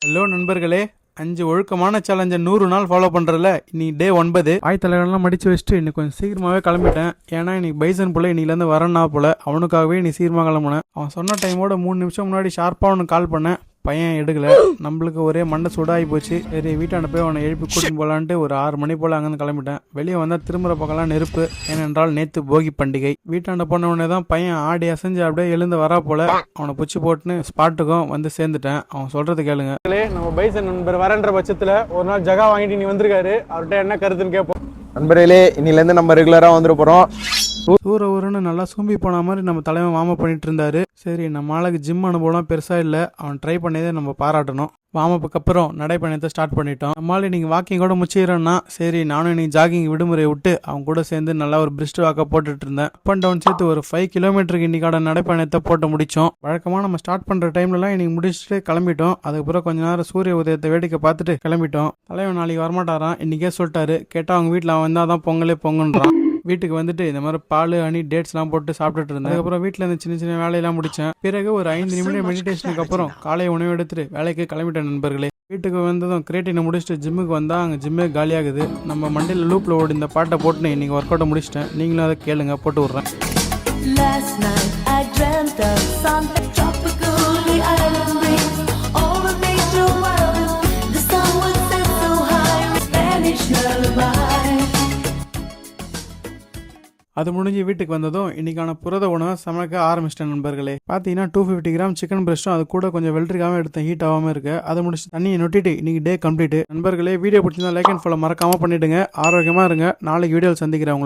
Hello நண்பர்களே, 5 ஒழுக்கமான சேலஞ்சை 100 நாள் ஃபாலோ பண்ணுறல. இன்னைக்கு டே 9. ஆயத்தலைவெல்லாம் மடித்து வச்சுட்டு இன்னைக்கு கொஞ்சம் சீக்கிரமாகவே கிளம்பிட்டேன். ஏன்னா இன்னைக்கு பைசன் போல் இன்னிலேருந்து வரேன்னா போல் அவனுக்காகவே நீ சீக்கிரமாக கிளம்புனேன். அவன் சொன்ன டைமோட 3 நிமிஷம் முன்னாடி ஷார்ப்பாக அவனுக்கு கால் பண்ணேன். பையன் எடுக்கல. நம்மளுக்கு ஒரே மண்டை சூடாகி போச்சு. சரி வீட்டாண்ட போய் அவனை எழுப்பி கூட்டின்னு போகலான்ட்டு ஒரு 6 மணி போல் அங்கேருந்து கிளம்பிட்டேன். வெளியே வந்தால் திரும்புகிற பக்கம்லாம் நெருப்பு. ஏனென்றால் நேற்று போகி பண்டிகை. வீட்டாண்ட போன உடனே தான் பையன் ஆடி அசைஞ்சு அப்படியே எழுந்து வரா போல. அவனை பிடிச்சி போட்டுன்னு ஸ்பாட்டுக்கும் வந்து சேர்ந்துட்டேன். அவன் சொல்றது கேளுங்க. நம்ம பைசன் நண்பர் வரன்ற பட்சத்தில் ஒரு நாள் ஜகா வாங்கிட்டு நீ வந்திருக்காரு. அவர்கிட்ட என்ன கருத்துன்னு கேட்போம். நண்பர்களே, இன்னிலேருந்து நம்ம ரெகுலராக வந்துட போகிறோம். ஊருன்னு நல்லா சூம்பி போன மாதிரி நம்ம தலைவன் வார்ம் அப் பண்ணிட்டு இருந்தாரு. சரி, நம்ம ஆளுக்கு ஜிம் அனுபவம் பெருசா இல்லை. அவன் ட்ரை பண்ணதே நம்ம பாராட்டணும். வார்ம் அப்புக்கு அப்புறம் நடைப்பயணத்தை ஸ்டார்ட் பண்ணிட்டோம். நம்மளால இன்னைக்கு வாக்கிங் கூட முடிச்சிடறேன்னா சரி, நானும் இன்னைக்கு ஜாகிங் விடுமுறையை விட்டு அவங்க கூட சேர்ந்து நல்லா ஒரு பிரிஸ்ட் வாக்கை போட்டுட்டு இருந்தேன். அப் அண்ட் டவுன் சேர்த்து ஒரு 5 கிலோமீட்டருக்கு இன்னைக்கான நடைப்பயணத்தை போட்டு முடிச்சோம். வழக்கமாக நம்ம ஸ்டார்ட் பண்ற டைம்லலாம் இன்னைக்கு முடிச்சுட்டு கிளம்பிட்டோம். அதுக்கப்புறம் கொஞ்ச நேரம் சூரிய உதயத்தை வேடிக்கை பார்த்துட்டு கிளம்பிட்டோம். தலைவன் நாளைக்கு வரமாட்டாரான், இன்னைக்கே சொல்லிட்டாரு. கேட்டா அவங்க வீட்டில் அவன் வந்தாதான் பொங்கலே பொங்குன்றான். வீட்டுக்கு வந்துட்டு இந்த மாதிரி பால் அணி டேட்ஸ்லாம் போட்டு சாப்பிட்டுட்டு இருந்தேன். அதுக்கப்புறம் வீட்டில் இருந்து சின்ன சின்ன வேலையெல்லாம் முடித்தேன். பிறகு ஒரு 5 நிமிடம் மெடிடேஷனுக்கு அப்புறம் காலை உணவு எடுத்துட்டு வேலைக்கு கிளம்பிட்டேன் நண்பர்களே. வீட்டுக்கு வந்ததும் கிரேட்டினை முடிச்சுட்டு ஜிம்முக்கு வந்தால் அங்கே ஜிம்மே காலியாகுது. நம்ம மண்டியில் லூப்பில் ஓடி இந்த பாட்டை போட்டுன்னு இன்னைக்கு ஒர்க் அவுட்டை முடிச்சிட்டேன். நீங்களும் அதை கேளுங்க, போட்டு விட்றேன். அது முடிஞ்சு வீட்டுக்கு வந்ததும் இன்னைக்கான புரத உணவை சமைக்க ஆரம்பிச்சிட்டேன் நண்பர்களே. பார்த்தீங்கன்னா 250 கிராம் சிக்கன் பிரஸ்ட்டும் அது கூட கொஞ்சம் வெள்ளரிக்காம எடுத்தேன், ஹீட் ஆகாமல் இருக்கு. அதை முடிச்சு தண்ணியை நொட்டிட்டு இன்னைக்கு டே கம்ப்ளீட். நண்பர்களே, வீடியோ பிடிச்சிருந்தா லைக் அண்ட் ஃபாலோ மறக்காம பண்ணிடுங்க. ஆரோக்கியமா இருங்க. நாளைக்கு வீடியோவில் சந்திக்கிறேன் உங்களை.